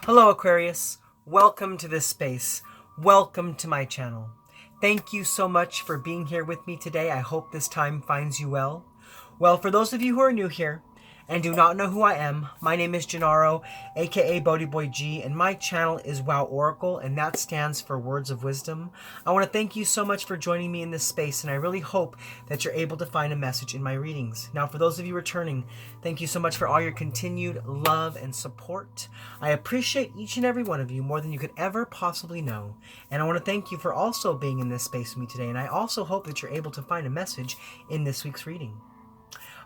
Hello Aquarius, welcome to this space, welcome to my channel. Thank you so much for being here with me today. I hope this time finds you well. Well, for those of you who are new here and do not know who I am, my name is Gennaro, aka BhodiBoy G, and my channel is Wow Oracle, and that stands for Words of Wisdom. I want to thank you so much for joining me in this space, and I really hope that you're able to find a message in my readings. Now, for those of you returning, thank you so much for all your continued love and support. I appreciate each and every one of you more than you could ever possibly know, and I want to thank you for also being in this space with me today, and I also hope that you're able to find a message in this week's reading.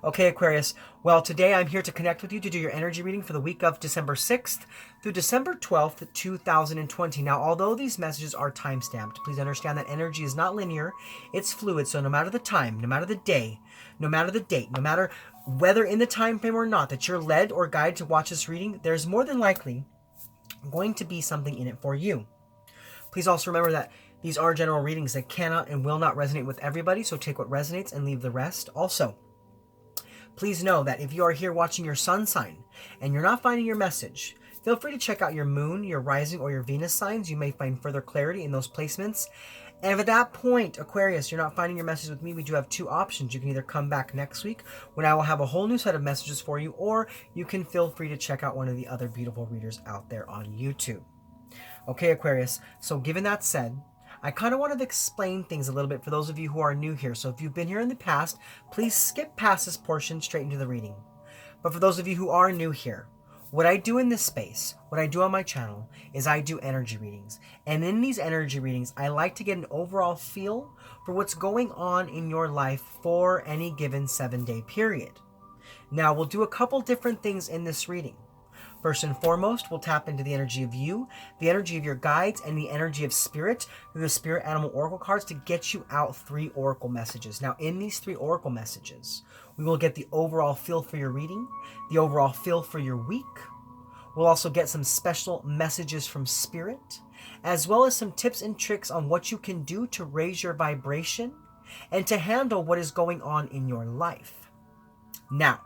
Okay, Aquarius, well, today I'm here to connect with you to do your energy reading for the week of December 6th through December 12th, 2020. Now, although these messages are time-stamped, please understand that energy is not linear, it's fluid, so no matter the time, no matter the day, no matter the date, no matter whether in the time frame or not that you're led or guided to watch this reading, there's more than likely going to be something in it for you. Please also remember that these are general readings that cannot and will not resonate with everybody, so take what resonates and leave the rest. Also, please know that if you are here watching your sun sign and you're not finding your message, feel free to check out your moon, your rising, or your Venus signs. You may find further clarity in those placements. And if at that point, Aquarius, you're not finding your message with me, we do have two options. You can either come back next week when I will have a whole new set of messages for you, or you can feel free to check out one of the other beautiful readers out there on YouTube. Okay, Aquarius, so given that said, I kind of want to explain things a little bit for those of you who are new here. So if you've been here in the past, please skip past this portion straight into the reading. But for those of you who are new here, what I do in this space, what I do on my channel, is I do energy readings. And in these energy readings, I like to get an overall feel for what's going on in your life for any given 7-day period. Now, we'll do a couple different things in this reading. First and foremost, we'll tap into the energy of you, the energy of your guides, and the energy of spirit through the Spirit Animal Oracle cards to get you out 3 Oracle messages. Now, in these 3 Oracle messages, we will get the overall feel for your reading, the overall feel for your week. We'll also get some special messages from Spirit, as well as some tips and tricks on what you can do to raise your vibration and to handle what is going on in your life. Now,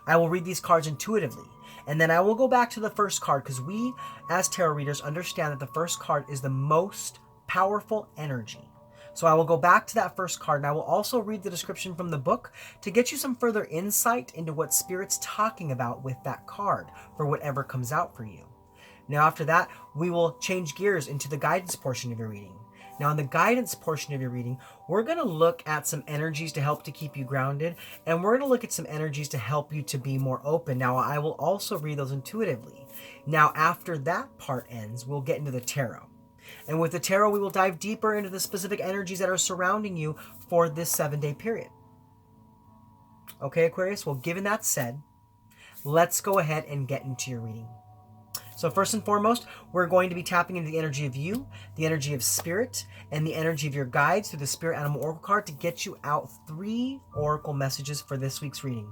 I will read these cards intuitively, and then I will go back to the first card because we, as tarot readers, understand that the first card is the most powerful energy. So I will go back to that first card, and I will also read the description from the book to get you some further insight into what Spirit's talking about with that card for whatever comes out for you. Now after that, we will change gears into the guidance portion of your reading. Now in the guidance portion of your reading, we're going to look at some energies to help to keep you grounded, and we're going to look at some energies to help you to be more open. Now I will also read those intuitively. Now after that part ends, we'll get into the tarot. And with the tarot, we will dive deeper into the specific energies that are surrounding you for this 7-day period. Okay, Aquarius? Well, given that said, let's go ahead and get into your reading. So first and foremost, we're going to be tapping into the energy of you, the energy of spirit, and the energy of your guides through the Spirit Animal Oracle card to get you out 3 Oracle messages for this week's reading.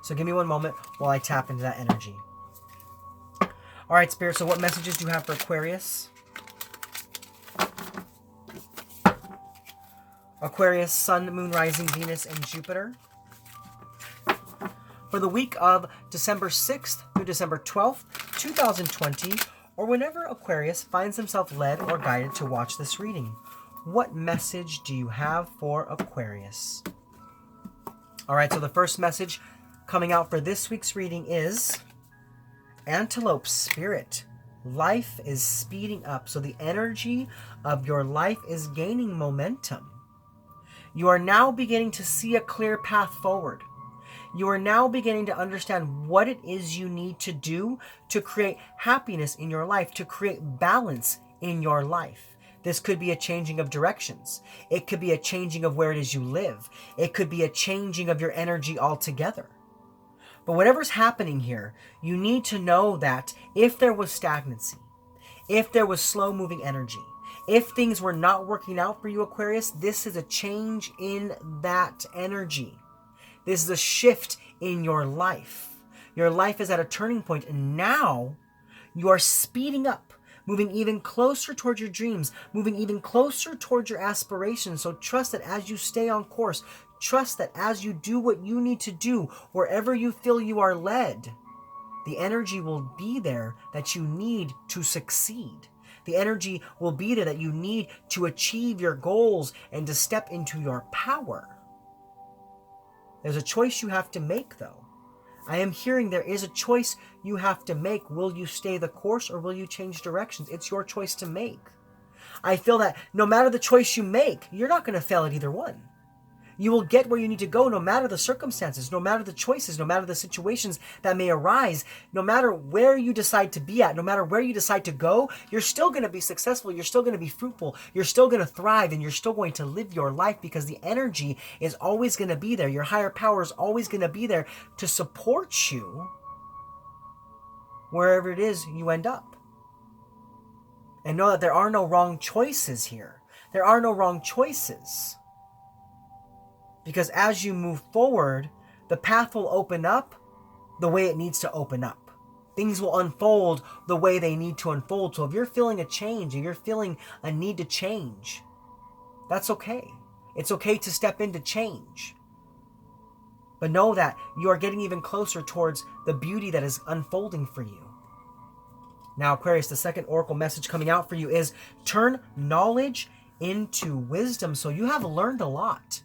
So give me one moment while I tap into that energy. All right, Spirit, so what messages do you have for Aquarius? Aquarius, Sun, Moon, Rising, Venus, and Jupiter. For the week of December 6th through December 12th, 2020, or whenever Aquarius finds himself led or guided to watch this reading. What message do you have for Aquarius? All right, so the first message coming out for this week's reading is Antelope Spirit. Life is speeding up, so the energy of your life is gaining momentum. You are now beginning to see a clear path forward. You are now beginning to understand what it is you need to do to create happiness in your life, to create balance in your life. This could be a changing of directions. It could be a changing of where it is you live. It could be a changing of your energy altogether. But whatever's happening here, you need to know that if there was stagnancy, if there was slow-moving energy, if things were not working out for you, Aquarius, this is a change in that energy. This is a shift in your life. Your life is at a turning point, and now you are speeding up, moving even closer towards your dreams, moving even closer towards your aspirations. So trust that as you stay on course, trust that as you do what you need to do, wherever you feel you are led, The energy will be there that you need to succeed. The energy will be there that you need to achieve your goals and to step into your power. There's a choice you have to make, though. I am hearing there is a choice you have to make. Will you stay the course or will you change directions? It's your choice to make. I feel that no matter the choice you make, you're not going to fail at either one. You will get where you need to go no matter the circumstances, no matter the choices, no matter the situations that may arise, no matter where you decide to be at, no matter where you decide to go, you're still going to be successful, you're still going to be fruitful, you're still going to thrive, and you're still going to live your life because the energy is always going to be there. Your higher power is always going to be there to support you wherever it is you end up. And know that there are no wrong choices here. There are no wrong choices. Because as you move forward, the path will open up the way it needs to open up. Things will unfold the way they need to unfold. So if you're feeling a change and you're feeling a need to change, that's okay. It's okay to step into change. But know that you are getting even closer towards the beauty that is unfolding for you. Now, Aquarius, the second oracle message coming out for you is turn knowledge into wisdom. So you have learned a lot.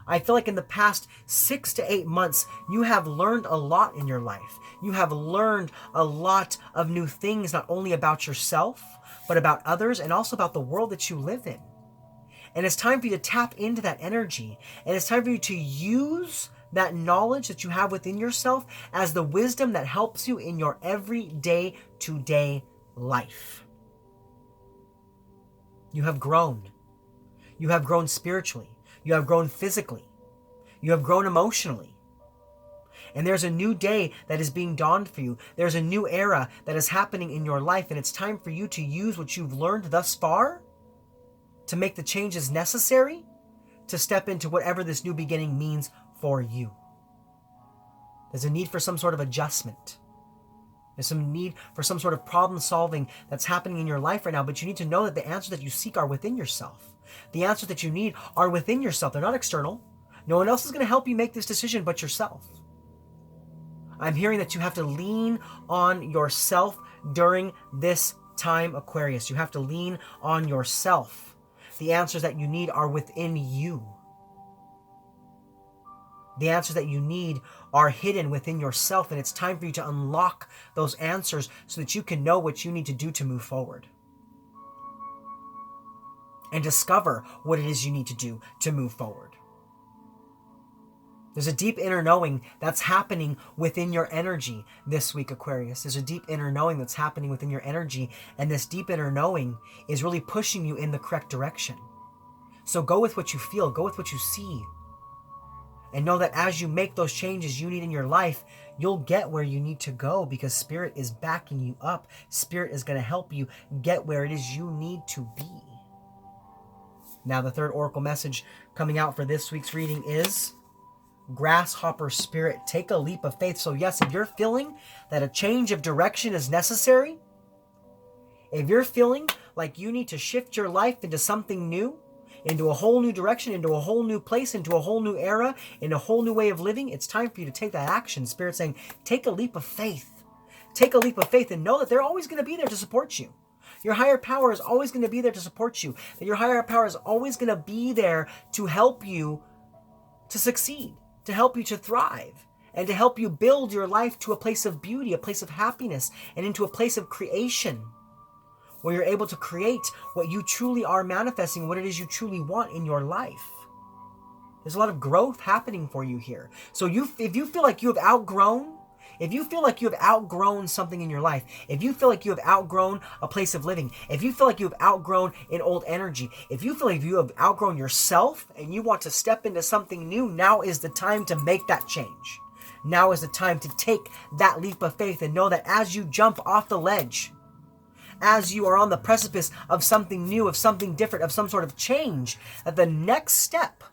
I feel like in the past 6 to 8 months, you have learned a lot in your life. You have learned a lot of new things, not only about yourself, but about others and also about the world that you live in. And it's time for you to tap into that energy. And it's time for you to use that knowledge that you have within yourself as the wisdom that helps you in your everyday to-day life. You have grown. You have grown spiritually. You have grown physically. You have grown emotionally. And there's a new day that is being dawned for you. There's a new era that is happening in your life, and it's time for you to use what you've learned thus far to make the changes necessary to step into whatever this new beginning means for you. There's a need for some sort of adjustment. There's some need for some sort of problem solving that's happening in your life right now, but you need to know that the answers that you seek are within yourself. The answers that you need are within yourself. They're not external. No one else is going to help you make this decision but yourself. I'm hearing that you have to lean on yourself during this time, Aquarius. You have to lean on yourself. The answers that you need are within you. The answers that you need are hidden within yourself, and it's time for you to unlock those answers so that you can know what you need to do to move forward. And discover what it is you need to do to move forward. There's a deep inner knowing that's happening within your energy this week, Aquarius. There's a deep inner knowing that's happening within your energy, and this deep inner knowing is really pushing you in the correct direction. So go with what you feel, go with what you see, and know that as you make those changes you need in your life, you'll get where you need to go because Spirit is backing you up. Spirit is going to help you get where it is you need to be. Now, the third oracle message coming out for this week's reading is Grasshopper Spirit. Take a leap of faith. So yes, if you're feeling that a change of direction is necessary, if you're feeling like you need to shift your life into something new, into a whole new direction, into a whole new place, into a whole new era, in a whole new way of living, it's time for you to take that action. Spirit's saying, take a leap of faith. Take a leap of faith and know that they're always going to be there to support you. Your higher power is always going to be there to support you. That your higher power is always going to be there to help you to succeed, to help you to thrive, and to help you build your life to a place of beauty, a place of happiness, and into a place of creation, where you're able to create what you truly are manifesting, what it is you truly want in your life. There's a lot of growth happening for you here. So if you feel like you have outgrown, if you feel like you have outgrown something in your life, if you feel like you have outgrown a place of living, if you feel like you have outgrown an old energy, if you feel like you have outgrown yourself and you want to step into something new, now is the time to make that change. Now is the time to take that leap of faith and know that as you jump off the ledge, as you are on the precipice of something new, of something different, of some sort of change, that the next step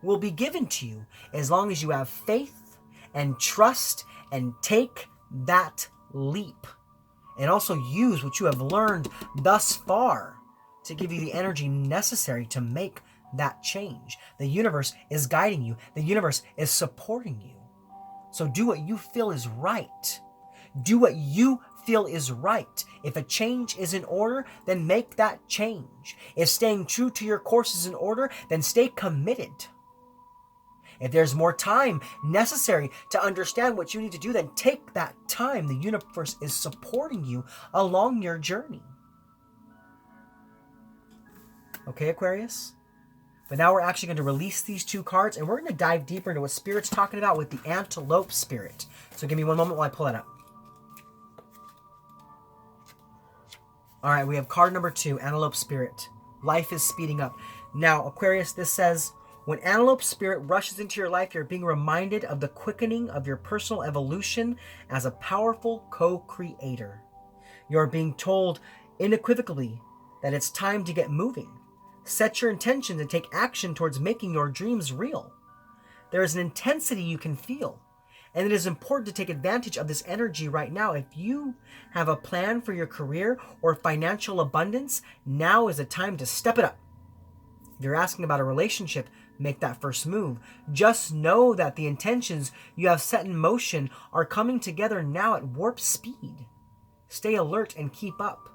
will be given to you as long as you have faith and trust and take that leap. And also use what you have learned thus far to give you the energy necessary to make that change. The universe is guiding you. The universe is supporting you. So do what you feel is right. Do what you feel is right. If a change is in order, then make that change. If staying true to your course is in order, then stay committed. If there's more time necessary to understand what you need to do, then take that time. The universe is supporting you along your journey. Okay, Aquarius? But now we're actually going to release these two cards, and we're going to dive deeper into what Spirit's talking about with the Antelope Spirit. So give me one moment while I pull that up. All right, we have card number 2, Antelope Spirit. Life is speeding up. Now, Aquarius, this says, when Antelope Spirit rushes into your life, you're being reminded of the quickening of your personal evolution as a powerful co-creator. You're being told unequivocally that it's time to get moving. Set your intention to take action towards making your dreams real. There is an intensity you can feel, and it is important to take advantage of this energy right now. If you have a plan for your career or financial abundance, now is the time to step it up. If you're asking about a relationship, make that first move. Just know that the intentions you have set in motion are coming together now at warp speed. Stay alert and keep up.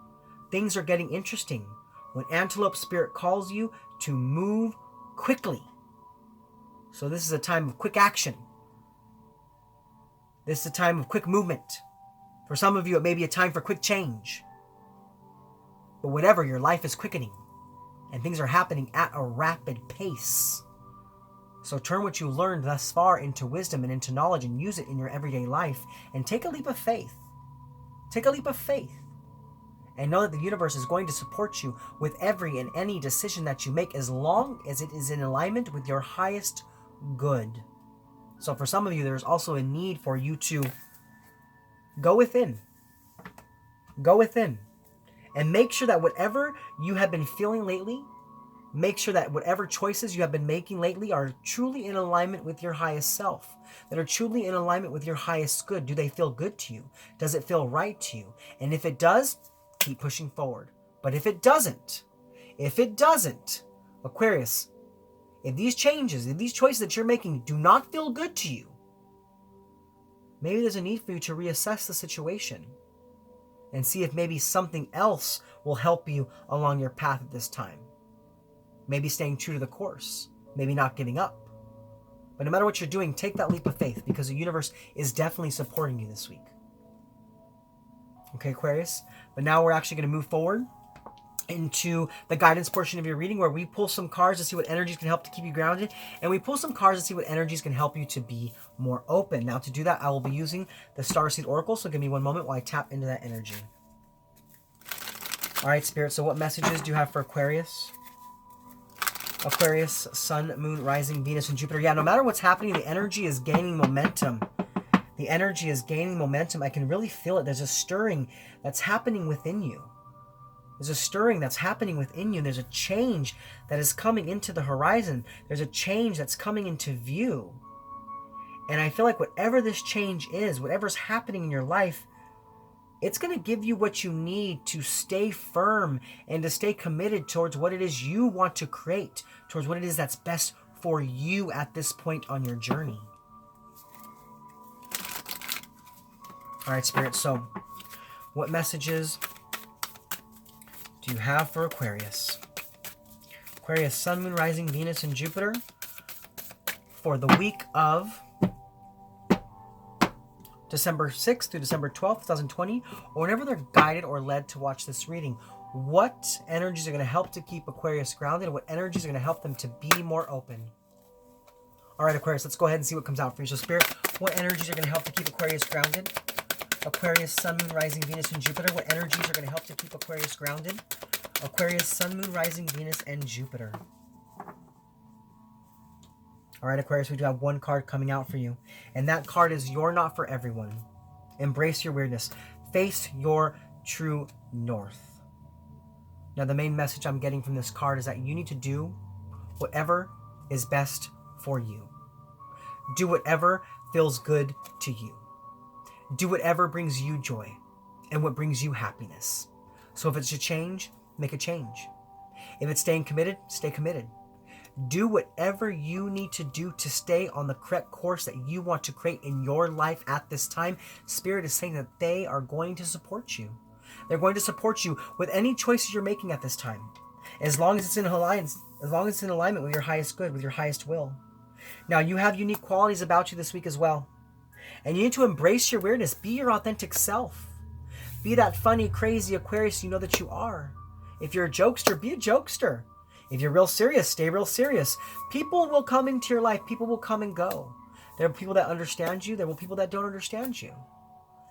Things are getting interesting when Antelope Spirit calls you to move quickly. So this is a time of quick action. This is a time of quick movement. For some of you, it may be a time for quick change. But whatever, your life is quickening, and things are happening at a rapid pace. So turn what you learned thus far into wisdom and into knowledge and use it in your everyday life, and take a leap of faith. Take a leap of faith. And know that the universe is going to support you with every and any decision that you make, as long as it is in alignment with your highest good. So for some of you, there's also a need for you to go within. Go within. And make sure that whatever you have been feeling lately, make sure that whatever choices you have been making lately are truly in alignment with your highest self, that are truly in alignment with your highest good. Do they feel good to you? Does it feel right to you? And if it does, keep pushing forward. But if it doesn't, Aquarius, if these changes, if these choices that you're making do not feel good to you, maybe there's a need for you to reassess the situation and see if maybe something else will help you along your path at this time. Maybe staying true to the course, maybe not giving up. But no matter what you're doing, take that leap of faith, because the universe is definitely supporting you this week. Okay, Aquarius? But now we're actually going to move forward into the guidance portion of your reading, where we pull some cards to see what energies can help to keep you grounded, and we pull some cards to see what energies can help you to be more open. Now, to do that, I will be using the Starseed Oracle, so give me one moment while I tap into that energy. All right, Spirit, so what messages do you have for Aquarius? Aquarius, Sun, Moon, Rising, Venus, and Jupiter. Yeah, no matter what's happening, the energy is gaining momentum. The energy is gaining momentum. I can really feel it. There's a stirring that's happening within you. There's a stirring that's happening within you. There's a change that is coming into the horizon. There's a change that's coming into view. And I feel like whatever this change is, whatever's happening in your life, it's going to give you what you need to stay firm and to stay committed towards what it is you want to create, towards what it is that's best for you at this point on your journey. All right, Spirit, so what messages do you have for Aquarius? Aquarius, Sun, Moon, Rising, Venus, and Jupiter for the week of December 6th through December 12th, 2020, or whenever they're guided or led to watch this reading. What energies are going to help to keep Aquarius grounded? What energies are going to help them to be more open? All right, Aquarius, let's go ahead and see what comes out for you. So, Spirit, what energies are going to help to keep Aquarius grounded? Aquarius, Sun, Moon, Rising, Venus, and Jupiter. What energies are going to help to keep Aquarius grounded? Aquarius, Sun, Moon, Rising, Venus, and Jupiter. All right, Aquarius, we do have one card coming out for you. And that card is You're Not For Everyone. Embrace your weirdness. Face your true north. Now, the main message I'm getting from this card is that you need to do whatever is best for you. Do whatever feels good to you. Do whatever brings you joy and what brings you happiness. So if it's a change, make a change. If it's staying committed, stay committed. Do whatever you need to do to stay on the correct course that you want to create in your life at this time. Spirit is saying that they are going to support you. They're going to support you with any choices you're making at this time. As long as it's in alliance, as long as it's in alignment with your highest good, with your highest will. Now, you have unique qualities about you this week as well. And you need to embrace your weirdness. Be your authentic self. Be that funny, crazy Aquarius you know that you are. If you're a jokester, be a jokester. If you're real serious, stay real serious. People will come into your life. People will come and go. There are people that understand you. There will be people that don't understand you.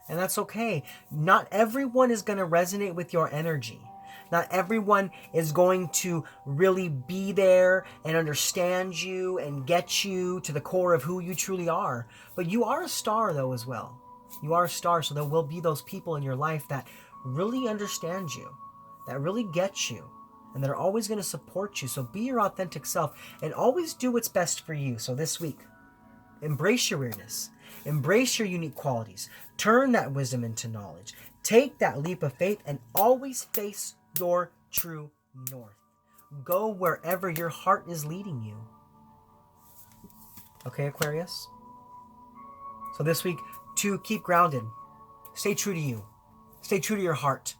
And that's okay. Not everyone is going to resonate with your energy. Not everyone is going to really be there and understand you and get you to the core of who you truly are. But you are a star, though, as well. You are a star, so there will be those people in your life that really understand you, that really get you, and they're always going to support you. So be your authentic self and always do what's best for you. So this week, embrace your weirdness. Embrace your unique qualities. Turn that wisdom into knowledge. Take that leap of faith and always face your true north. Go wherever your heart is leading you. Okay, Aquarius? So this week, to keep grounded. Stay true to you. Stay true to your heart.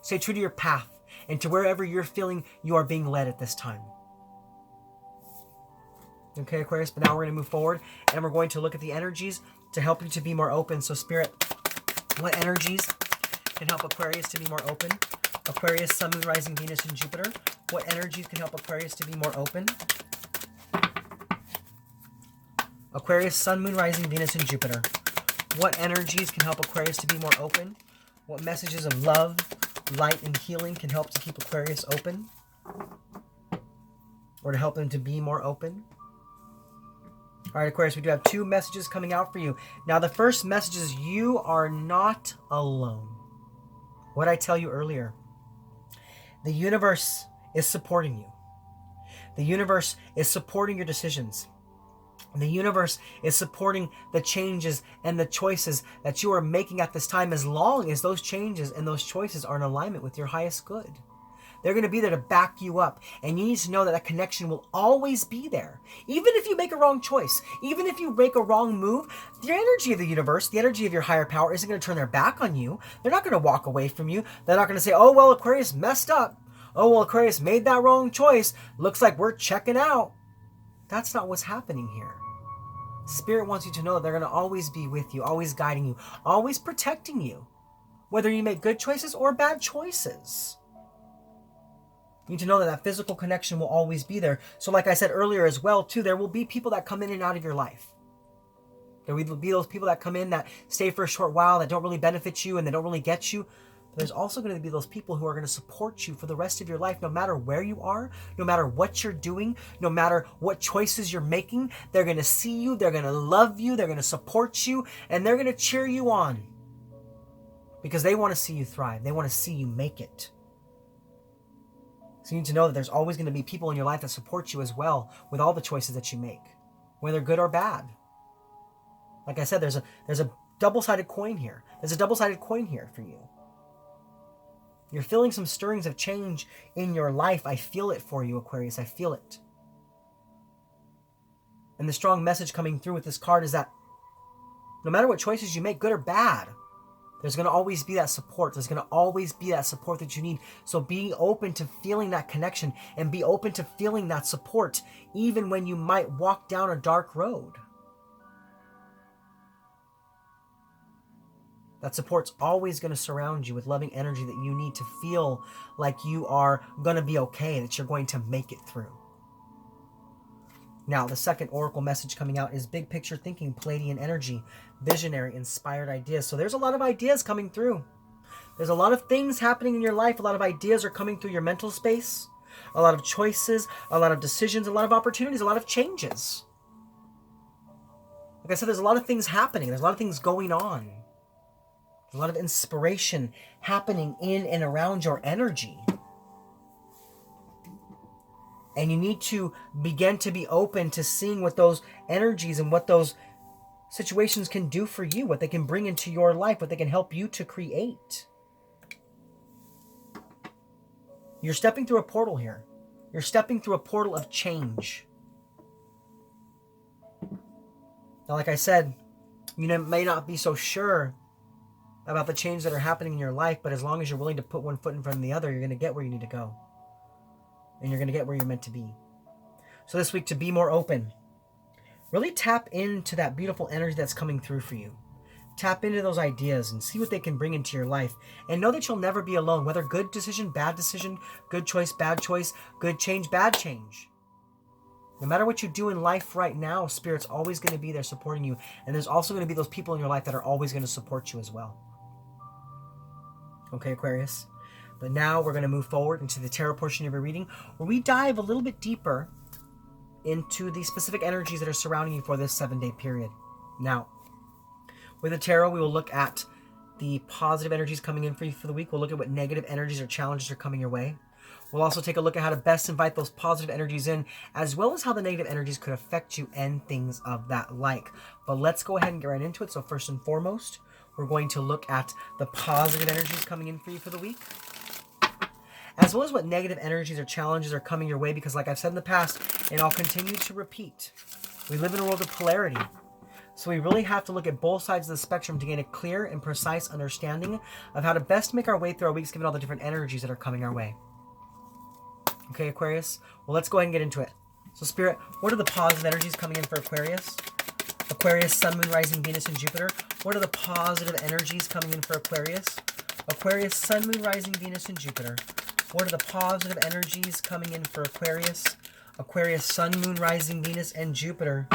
Stay true to your path and to wherever you're feeling you are being led at this time. Okay, Aquarius, but now we're going to move forward and we're going to look at the energies to help you to be more open. So Spirit, what energies can help Aquarius to be more open? Aquarius, Sun, Moon, Rising, Venus, and Jupiter. What energies can help Aquarius to be more open? Aquarius, Sun, Moon, Rising, Venus, and Jupiter. What energies can help Aquarius to be more open? What messages of love, light, and healing can help to keep Aquarius open? Or to help them to be more open? All right, Aquarius, we do have 2 messages coming out for you. Now, the first message is you are not alone. What I tell you earlier. The universe is supporting you. The universe is supporting your decisions. The universe is supporting the changes and the choices that you are making at this time, as long as those changes and those choices are in alignment with your highest good. They're going to be there to back you up. And you need to know that that connection will always be there. Even if you make a wrong choice, even if you make a wrong move, the energy of the universe, the energy of your higher power isn't going to turn their back on you. They're not going to walk away from you. They're not going to say, oh, well, Aquarius messed up. Oh, well, Aquarius made that wrong choice. Looks like we're checking out. That's not what's happening here. Spirit wants you to know that they're going to always be with you, always guiding you, always protecting you, whether you make good choices or bad choices. You need to know that that physical connection will always be there. So like I said earlier as well, too, there will be people that come in and out of your life. There will be those people that come in that stay for a short while, that don't really benefit you and they don't really get you. But there's also going to be those people who are going to support you for the rest of your life, no matter where you are, no matter what you're doing, no matter what choices you're making. They're going to see you, they're going to love you, they're going to support you, and they're going to cheer you on. Because they want to see you thrive. They want to see you make it. So you need to know that there's always going to be people in your life that support you as well with all the choices that you make, whether good or bad. Like I said, there's a double-sided coin here. There's a double-sided coin here for you. You're feeling some stirrings of change in your life. I feel it for you, Aquarius. I feel it. And the strong message coming through with this card is that no matter what choices you make, good or bad, there's going to always be that support. There's going to always be that support that you need. So be open to feeling that connection and be open to feeling that support, even when you might walk down a dark road. That support's always going to surround you with loving energy that you need to feel like you are going to be okay, that you're going to make it through. Now, the second oracle message coming out is big picture thinking, Palladian energy, visionary, inspired ideas. So there's a lot of ideas coming through. There's a lot of things happening in your life. A lot of ideas are coming through your mental space. A lot of choices, a lot of decisions, a lot of opportunities, a lot of changes. Like I said, there's a lot of things happening. There's a lot of things going on. There's a lot of inspiration happening in and around your energy. And you need to begin to be open to seeing what those energies and what those situations can do for you, what they can bring into your life, what they can help you to create. You're stepping through a portal here. You're stepping through a portal of change. Now, like I said, you may not be so sure about the changes that are happening in your life, but as long as you're willing to put one foot in front of the other, you're going to get where you need to go. And you're going to get where you're meant to be. So this week, to be more open, really tap into that beautiful energy that's coming through for you. Tap into those ideas and see what they can bring into your life. And know that you'll never be alone, whether good decision, good choice, bad choice, good change, bad change. No matter what you do in life right now, Spirit's always going to be there supporting you. And there's also going to be those people in your life that are always going to support you as well. Okay, Aquarius? But now we're going to move forward into the tarot portion of your reading, where we dive a little bit deeper into the specific energies that are surrounding you for this 7-day period. Now, with the tarot, we will look at the positive energies coming in for you for the week. We'll look at what negative energies or challenges are coming your way. We'll also take a look at how to best invite those positive energies in, as well as how the negative energies could affect you and things of that like. But let's go ahead and get right into it. So first and foremost, we're going to look at the positive energies coming in for you for the week, as well as what negative energies or challenges are coming your way, because like I've said in the past, and I'll continue to repeat, we live in a world of polarity. So we really have to look at both sides of the spectrum to gain a clear and precise understanding of how to best make our way through our weeks, given all the different energies that are coming our way. Okay, Aquarius? Well, let's go ahead and get into it. So, Spirit, what are the positive energies coming in for Aquarius? Aquarius, Sun, Moon, Rising, Venus, and Jupiter. What are the positive energies coming in for Aquarius? Aquarius, Sun, Moon, Rising, Venus, and Jupiter. What are the positive energies coming in for Aquarius? Aquarius, Sun, Moon, Rising, Venus, and Jupiter.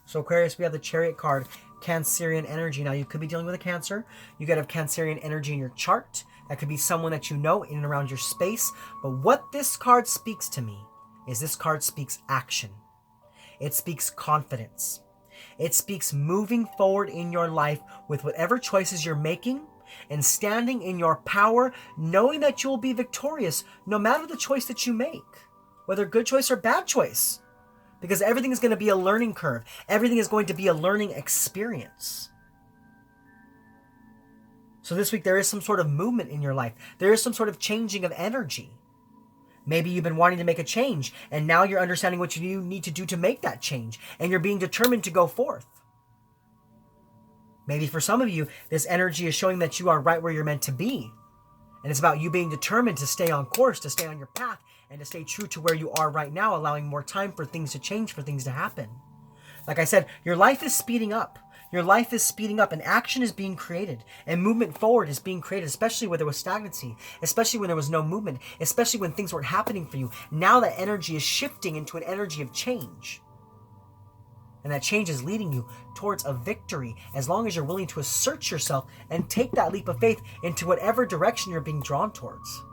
So Aquarius, we have the Chariot card, Cancerian energy. Now, you could be dealing with a Cancer. You could have Cancerian energy in your chart. That could be someone that you know in and around your space. But what this card speaks to me is this card speaks action. It speaks confidence. It speaks moving forward in your life with whatever choices you're making and standing in your power, knowing that you will be victorious no matter the choice that you make, whether good choice or bad choice. Because everything is going to be a learning curve. Everything is going to be a learning experience. So this week there is some sort of movement in your life. There is some sort of changing of energy. Maybe you've been wanting to make a change, and now you're understanding what you need to do to make that change, and you're being determined to go forth. Maybe for some of you, this energy is showing that you are right where you're meant to be. And it's about you being determined to stay on course, to stay on your path, and to stay true to where you are right now, allowing more time for things to change, for things to happen. Like I said, your life is speeding up. Your life is speeding up, and action is being created, and movement forward is being created, especially where there was stagnancy, especially when there was no movement, especially when things weren't happening for you. Now that energy is shifting into an energy of change. And that change is leading you towards a victory, as long as you're willing to assert yourself and take that leap of faith into whatever direction you're being drawn towards.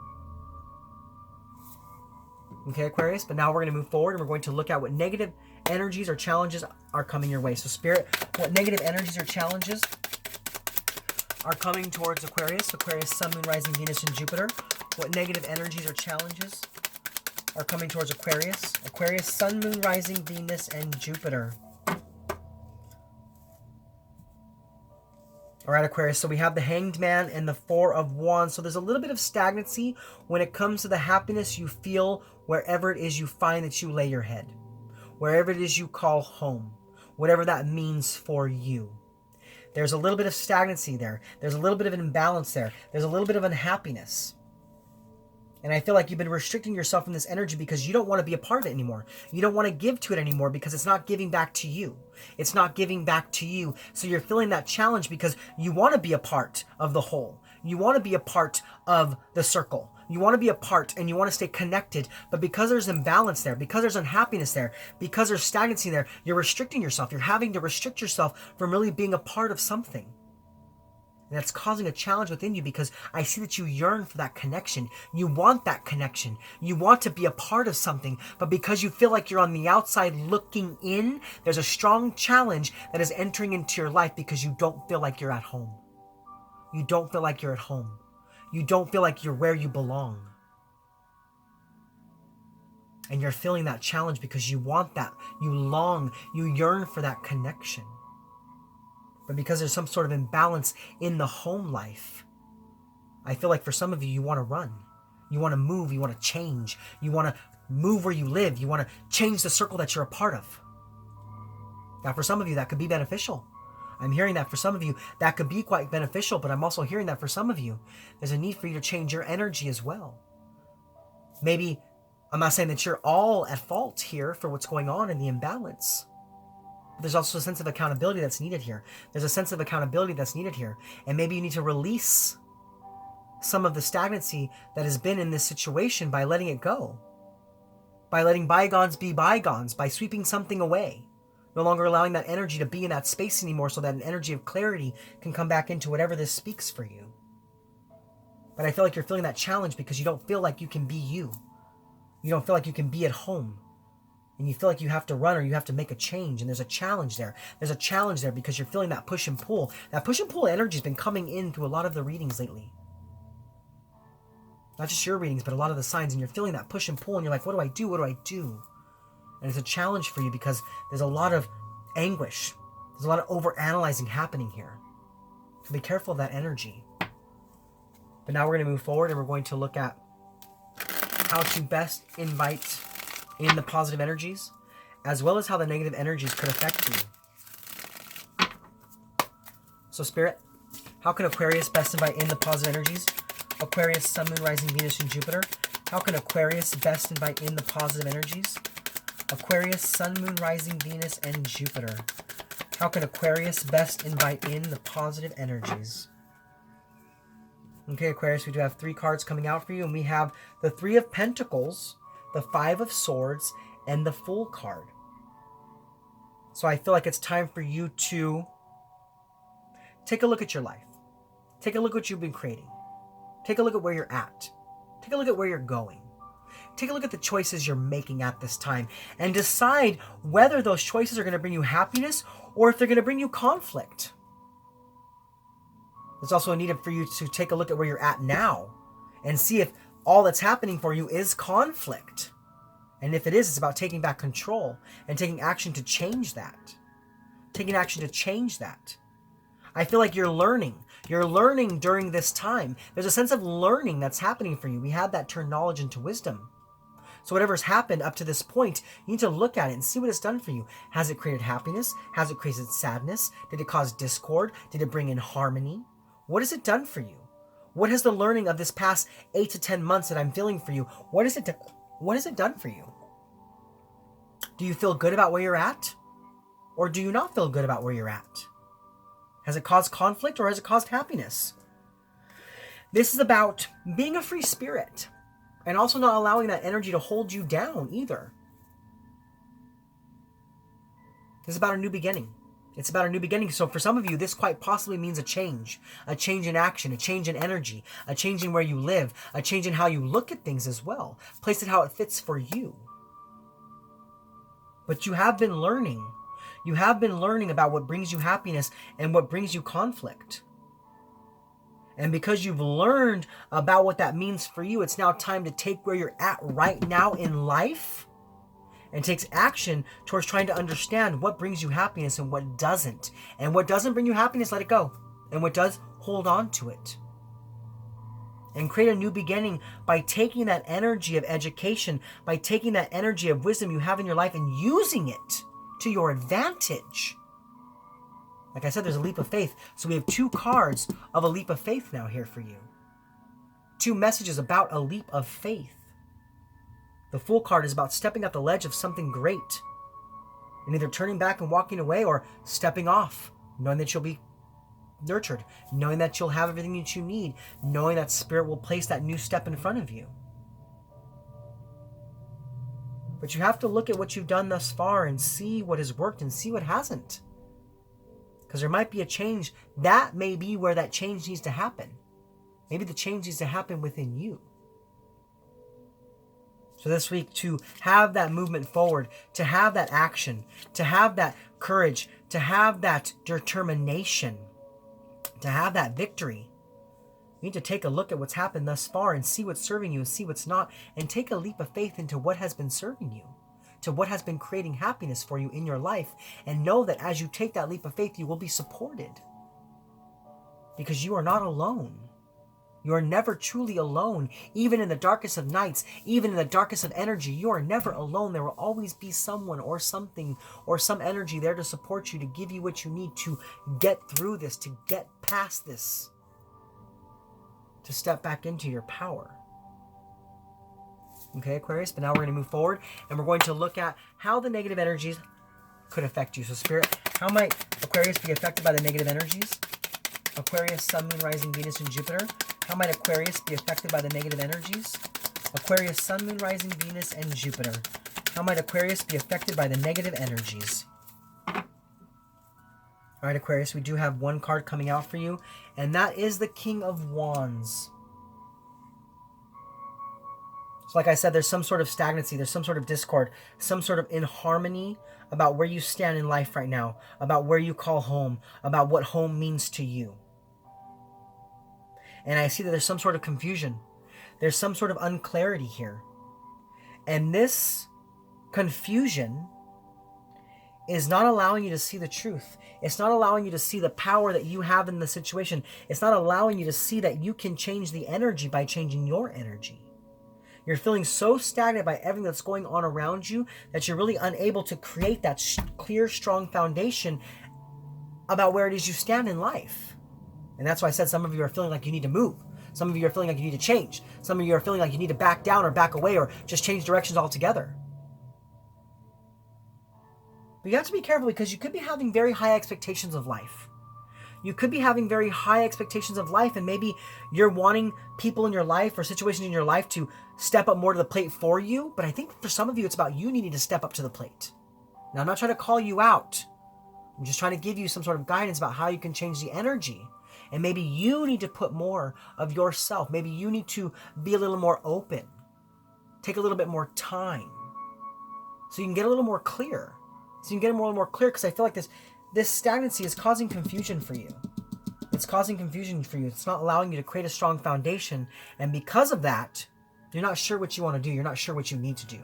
Okay, Aquarius, but now we're going to move forward and we're going to look at what negative energies or challenges are coming your way. So, Spirit, what negative energies or challenges are coming towards Aquarius? Aquarius, Sun, Moon, Rising, Venus, and Jupiter. What negative energies or challenges are coming towards Aquarius? Aquarius, Sun, Moon, Rising, Venus, and Jupiter. All right, Aquarius, so we have the Hanged Man and the Four of Wands. So there's a little bit of stagnancy when it comes to the happiness you feel wherever it is you find that you lay your head, wherever it is you call home, whatever that means for you. There's a little bit of stagnancy there. There's a little bit of an imbalance there. There's a little bit of unhappiness. And I feel like you've been restricting yourself from this energy because you don't want to be a part of it anymore. You don't want to give to it anymore because it's not giving back to you. It's not giving back to you. So you're feeling that challenge because you want to be a part of the whole. You want to be a part of the circle. You want to be a part and you want to stay connected. But because there's imbalance there, because there's unhappiness there, because there's stagnancy there, you're restricting yourself. You're having to restrict yourself from really being a part of something. And that's causing a challenge within you because I see that you yearn for that connection. You want that connection. You want to be a part of something. But because you feel like you're on the outside looking in, there's a strong challenge that is entering into your life because you don't feel like you're at home. You don't feel like you're at home. You don't feel like you're where you belong. And you're feeling that challenge because you want that. You long, you yearn for that connection. But because there's some sort of imbalance in the home life, I feel like for some of you, you want to run. You want to move. You want to change. You want to move where you live. You want to change the circle that you're a part of. Now, for some of you, that could be beneficial. I'm hearing that for some of you, that could be quite beneficial, but I'm also hearing that for some of you, there's a need for you to change your energy as well. Maybe, I'm not saying that you're all at fault here for what's going on in the imbalance. But there's also a sense of accountability that's needed here. There's a sense of accountability that's needed here. And maybe you need to release some of the stagnancy that has been in this situation by letting it go. By letting bygones be bygones, by sweeping something away. No longer allowing that energy to be in that space anymore so that an energy of clarity can come back into whatever this speaks for you. But I feel like you're feeling that challenge because you don't feel like you can be you. You don't feel like you can be at home. And you feel like you have to run or you have to make a change. And there's a challenge there. There's a challenge there because you're feeling that push and pull. That push and pull energy has been coming in through a lot of the readings lately. Not just your readings, but a lot of the signs. And you're feeling that push and pull and you're like, what do I do? What do I do? And it's a challenge for you because there's a lot of anguish. There's a lot of overanalyzing happening here. So be careful of that energy. But now we're going to move forward and we're going to look at how to best invite in the positive energies, as well as how the negative energies could affect you. So Spirit, how can Aquarius best invite in the positive energies? Aquarius, Sun, Moon, Rising, Venus, and Jupiter. How can Aquarius best invite in the positive energies? Aquarius, Sun, Moon, Rising, Venus, and Jupiter. How can Aquarius best invite in the positive energies? Okay, Aquarius, we do have 3 cards coming out for you, and we have the 3 of Pentacles, the 5 of Swords, and the Fool card. So I feel like it's time for you to take a look at your life. Take a look at what you've been creating. Take a look at where you're at. Take a look at where you're going. Take a look at the choices you're making at this time and decide whether those choices are going to bring you happiness or if they're going to bring you conflict. There's also a need for you to take a look at where you're at now and see if all that's happening for you is conflict. And if it is, it's about taking back control and taking action to change that. Taking action to change that. I feel like you're learning. You're learning during this time. There's a sense of learning that's happening for you. We have that turn knowledge into wisdom. So whatever's happened up to this point, you need to look at it and see what it's done for you. Has it created happiness? Has it created sadness? Did it cause discord? Did it bring in harmony? What has it done for you? What has the learning of this past 8 to 10 months that I'm feeling for you, what has it done for you? Do you feel good about where you're at? Or do you not feel good about where you're at? Has it caused conflict or has it caused happiness? This is about being a free spirit and also not allowing that energy to hold you down either. This is about a new beginning. It's about a new beginning. So for some of you, this quite possibly means a change in action, a change in energy, a change in where you live, a change in how you look at things as well. Place it how it fits for you. But you have been learning. You have been learning about what brings you happiness and what brings you conflict. And because you've learned about what that means for you, it's now time to take where you're at right now in life and takes action towards trying to understand what brings you happiness and what doesn't. And what doesn't bring you happiness, let it go. And what does, hold on to it. And create a new beginning by taking that energy of education, by taking that energy of wisdom you have in your life and using it to your advantage. Like I said, there's a leap of faith. So we have 2 cards of a leap of faith now here for you. 2 messages about a leap of faith. The Fool card is about stepping up the ledge of something great. And either turning back and walking away or stepping off, knowing that you'll be nurtured, knowing that you'll have everything that you need, knowing that Spirit will place that new step in front of you. But you have to look at what you've done thus far and see what has worked and see what hasn't. Because there might be a change. That may be where that change needs to happen. Maybe the change needs to happen within you. So this week, to have that movement forward, to have that action, to have that courage, to have that determination, to have that victory, you need to take a look at what's happened thus far and see what's serving you and see what's not, and take a leap of faith into what has been serving you, to what has been creating happiness for you in your life, and know that as you take that leap of faith, you will be supported. Because you are not alone. You are never truly alone. Even in the darkest of nights, even in the darkest of energy, you are never alone. There will always be someone or something or some energy there to support you, to give you what you need to get through this, to get past this, to step back into your power. Okay, Aquarius, but now we're going to move forward and we're going to look at how the negative energies could affect you. So Spirit, how might Aquarius be affected by the negative energies? Aquarius, Sun, Moon, Rising, Venus, and Jupiter. How might Aquarius be affected by the negative energies? Aquarius, Sun, Moon, Rising, Venus, and Jupiter. How might Aquarius be affected by the negative energies? All right, Aquarius, we do have one card coming out for you, and that is the King of Wands. So like I said, there's some sort of stagnancy, there's some sort of discord, some sort of inharmony about where you stand in life right now, about where you call home, about what home means to you. And I see that there's some sort of confusion. There's some sort of unclarity here. And this confusion is not allowing you to see the truth. It's not allowing you to see the power that you have in the situation. It's not allowing you to see that you can change the energy by changing your energy. You're feeling so stagnant by everything that's going on around you that you're really unable to create that clear, strong foundation about where it is you stand in life. And that's why I said some of you are feeling like you need to move. Some of you are feeling like you need to change. Some of you are feeling like you need to back down or back away or just change directions altogether. But you have to be careful because you could be having very high expectations of life. You could be having very high expectations of life, and maybe you're wanting people in your life or situations in your life to step up more to the plate for you. But I think for some of you, it's about you needing to step up to the plate. Now, I'm not trying to call you out. I'm just trying to give you some sort of guidance about how you can change the energy. And maybe you need to put more of yourself. Maybe you need to be a little more open. Take a little bit more time. So you can get a little more clear. So you can get a little more clear, because I feel like this stagnancy is causing confusion for you. It's causing confusion for you. It's not allowing you to create a strong foundation. And because of that, you're not sure what you want to do. You're not sure what you need to do.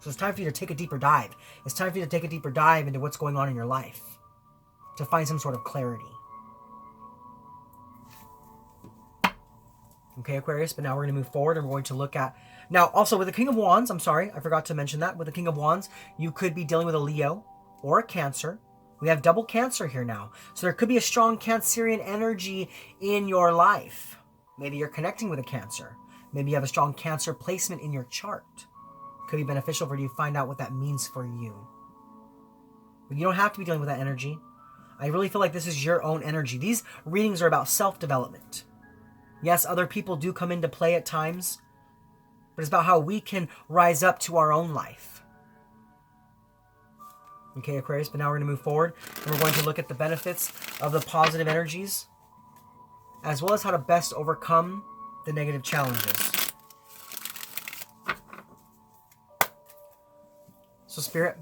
So it's time for you to take a deeper dive. It's time for you to take a deeper dive into what's going on in your life to find some sort of clarity. Okay, Aquarius, but now we're going to move forward and we're going to look at... Now, also with the King of Wands, I'm sorry, I forgot to mention that. With the King of Wands, you could be dealing with a Leo or a Cancer. We have double Cancer here now. So there could be a strong Cancerian energy in your life. Maybe you're connecting with a Cancer. Maybe you have a strong Cancer placement in your chart. Could be beneficial for you to find out what that means for you. But you don't have to be dealing with that energy. I really feel like this is your own energy. These readings are about self-development. Yes, other people do come into play at times, but it's about how we can rise up to our own life. Okay, Aquarius, but now we're going to move forward, and we're going to look at the benefits of the positive energies, as well as how to best overcome the negative challenges. So, Spirit,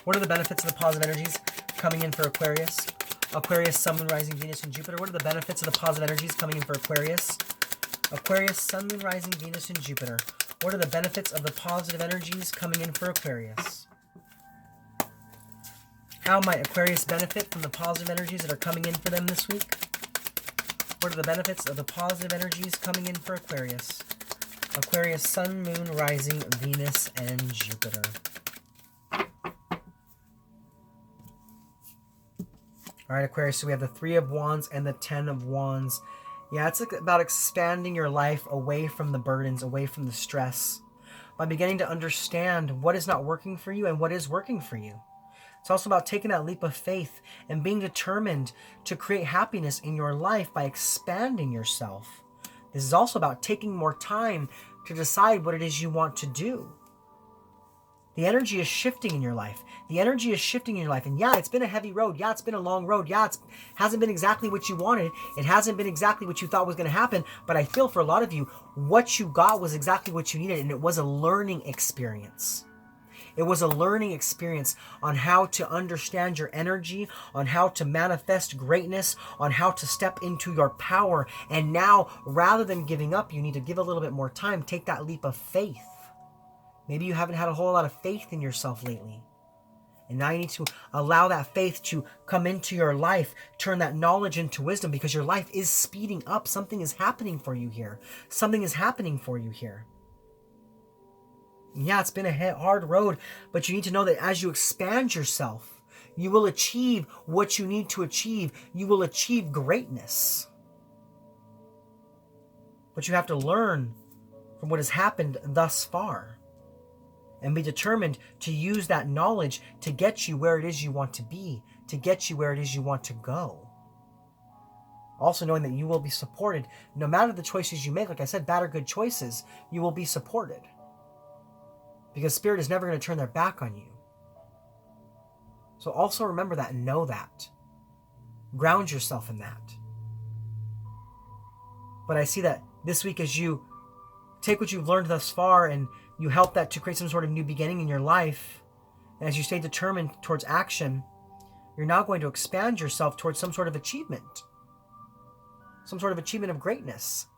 what are the benefits of the positive energies coming in for Aquarius? Aquarius, Sun, Moon, Rising, Venus, and Jupiter. What are the benefits of the positive energies coming in for Aquarius? Aquarius, Sun, Moon, Rising, Venus, and Jupiter. What are the benefits of the positive energies coming in for Aquarius? How might Aquarius benefit from the positive energies that are coming in for them this week? What are the benefits of the positive energies coming in for Aquarius? Aquarius, Sun, Moon, Rising, Venus, and Jupiter. All right, Aquarius, so we have the Three of Wands and the Ten of Wands. Yeah, it's about expanding your life away from the burdens, away from the stress, by beginning to understand what is not working for you and what is working for you. It's also about taking that leap of faith and being determined to create happiness in your life by expanding yourself. This is also about taking more time to decide what it is you want to do. The energy is shifting in your life. The energy is shifting in your life. And yeah, it's been a heavy road. Yeah, it's been a long road. Yeah, it hasn't been exactly what you wanted. It hasn't been exactly what you thought was going to happen. But I feel for a lot of you, what you got was exactly what you needed. And it was a learning experience. It was a learning experience on how to understand your energy, on how to manifest greatness, on how to step into your power. And now, rather than giving up, you need to give a little bit more time. Take that leap of faith. Maybe you haven't had a whole lot of faith in yourself lately. And now you need to allow that faith to come into your life, turn that knowledge into wisdom, because your life is speeding up. Something is happening for you here. Something is happening for you here. Yeah, it's been a hard road, but you need to know that as you expand yourself, you will achieve what you need to achieve. You will achieve greatness. But you have to learn from what has happened thus far and be determined to use that knowledge to get you where it is you want to be, to get you where it is you want to go. Also knowing that you will be supported no matter the choices you make. Like I said, bad or good choices, you will be supported. Because Spirit is never going to turn their back on you. So also remember that and know that. Ground yourself in that. But I see that this week as you take what you've learned thus far and you help that to create some sort of new beginning in your life, and as you stay determined towards action, you're now going to expand yourself towards some sort of achievement. Some sort of achievement of greatness.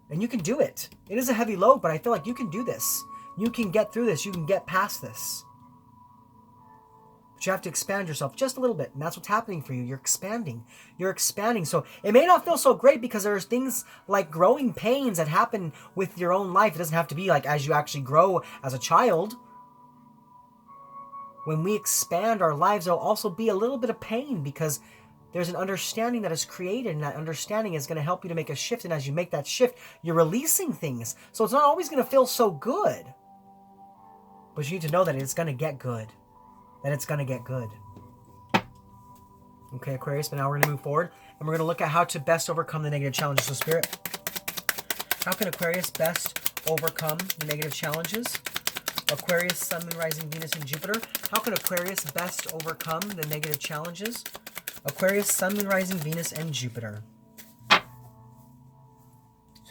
And you can do it. It is a heavy load, but I feel like you can do this. You can get through this. You can get past this. But you have to expand yourself just a little bit. And that's what's happening for you. You're expanding. You're expanding. So it may not feel so great because there's things like growing pains that happen with your own life. It doesn't have to be like as you actually grow as a child. When we expand our lives, there'll also be a little bit of pain because there's an understanding that is created, and that understanding is going to help you to make a shift. And as you make that shift, you're releasing things. So it's not always going to feel so good. But you need to know that it's going to get good. That it's going to get good. Okay, Aquarius, but now we're going to move forward. And we're going to look at how to best overcome the negative challenges. So Spirit, how can Aquarius best overcome the negative challenges? Aquarius, Sun, Moon, Rising, Venus, and Jupiter. How can Aquarius best overcome the negative challenges? Aquarius, Sun, Moon, Rising, Venus, and Jupiter. So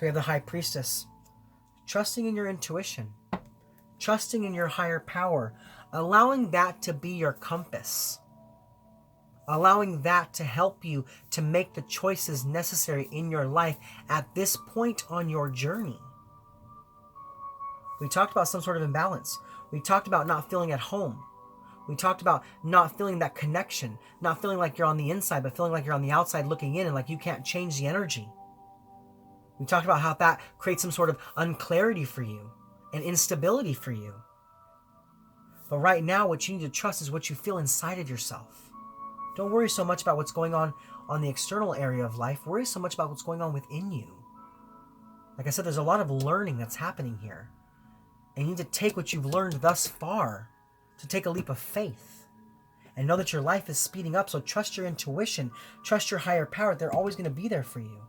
we have the High Priestess. Trusting in your intuition. Trusting in your higher power. Allowing that to be your compass. Allowing that to help you to make the choices necessary in your life at this point on your journey. We talked about some sort of imbalance. We talked about not feeling at home. We talked about not feeling that connection, not feeling like you're on the inside, but feeling like you're on the outside looking in and like you can't change the energy. We talked about how that creates some sort of unclarity for you and instability for you. But right now, what you need to trust is what you feel inside of yourself. Don't worry so much about what's going on the external area of life. Worry so much about what's going on within you. Like I said, there's a lot of learning that's happening here. And you need to take what you've learned thus far to take a leap of faith and know that your life is speeding up. So trust your intuition, trust your higher power. They're always going to be there for you.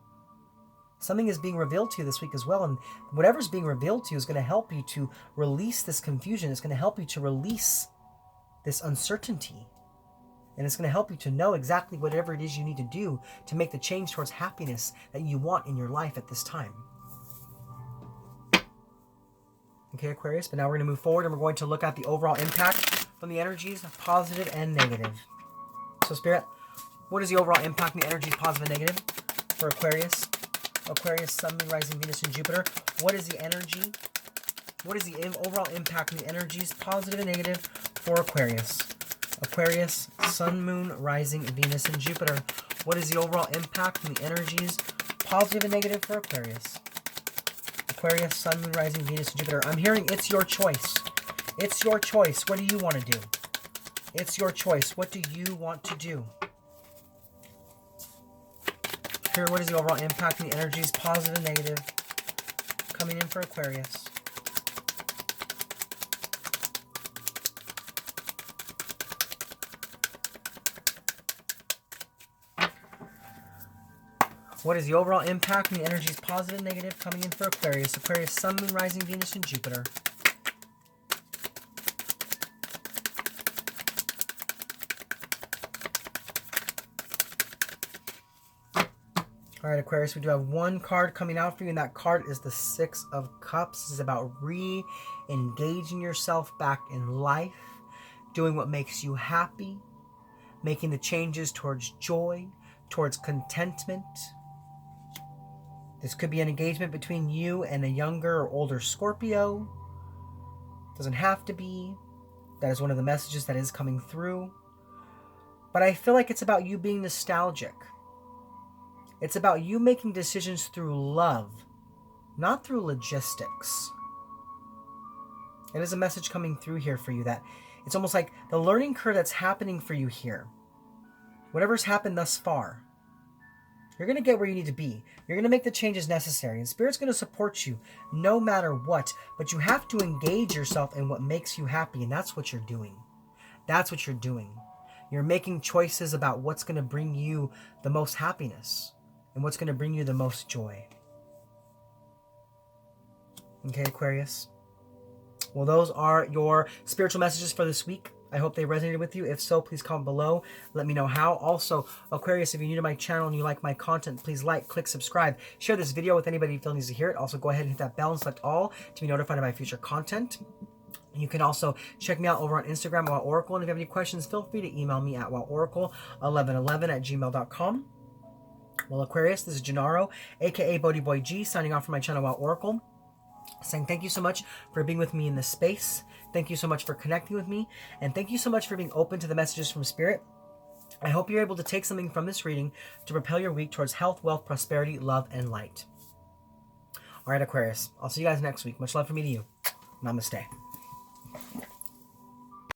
Something is being revealed to you this week as well. And whatever's being revealed to you is going to help you to release this confusion. It's going to help you to release this uncertainty. And it's going to help you to know exactly whatever it is you need to do to make the change towards happiness that you want in your life at this time. Okay, Aquarius, but now we're going to move forward and we're going to look at the overall impact from the energies, positive and negative. So, Spirit, what is the overall impact from the energies, positive and negative, for Aquarius? Aquarius, Sun, Moon, Rising, Venus, and Jupiter. What is the energy? What is the overall impact from the energies, positive and negative, for Aquarius? Aquarius, Sun, Moon, Rising, Venus, and Jupiter. What is the overall impact from the energies, positive and negative, for Aquarius? Aquarius, Sun, Moon, Rising, Venus, and Jupiter. I'm hearing it's your choice. It's your choice. What do you want to do? It's your choice. What do you want to do? Here, what is the overall impact on the energies, positive and negative, coming in for Aquarius? What is the overall impact on the energies, positive and negative, coming in for Aquarius? Aquarius, Sun, Moon, Rising, Venus, and Jupiter. All right, Aquarius, we do have one card coming out for you, and that card is the Six of Cups. This is about re-engaging yourself back in life, doing what makes you happy, making the changes towards joy, towards contentment. This could be an engagement between you and a younger or older Scorpio. Doesn't have to be. That is one of the messages that is coming through. But I feel like it's about you being nostalgic. It's about you making decisions through love, not through logistics. It is a message coming through here for you that it's almost like the learning curve that's happening for you here. Whatever's happened thus far, you're going to get where you need to be. You're going to make the changes necessary. And Spirit's going to support you no matter what. But you have to engage yourself in what makes you happy. And that's what you're doing. That's what you're doing. You're making choices about what's going to bring you the most happiness. And what's going to bring you the most joy. Okay, Aquarius? Well, those are your spiritual messages for this week. I hope they resonated with you. If so, please comment below. Let me know how. Also, Aquarius, if you're new to my channel and you like my content, please like, click, subscribe. Share this video with anybody you feel needs to hear it. Also, go ahead and hit that bell and select all to be notified of my future content. You can also check me out over on Instagram, WowOracle. And if you have any questions, feel free to email me at woworacle1111@gmail.com. Well, Aquarius, this is Gennaro, aka BhodiBoy G, signing off from my channel, WowOracle. Saying thank you so much for being with me in this space. Thank you so much for connecting with me. And thank you so much for being open to the messages from Spirit. I hope you're able to take something from this reading to propel your week towards health, wealth, prosperity, love, and light. All right, Aquarius. I'll see you guys next week. Much love from me to you. Namaste.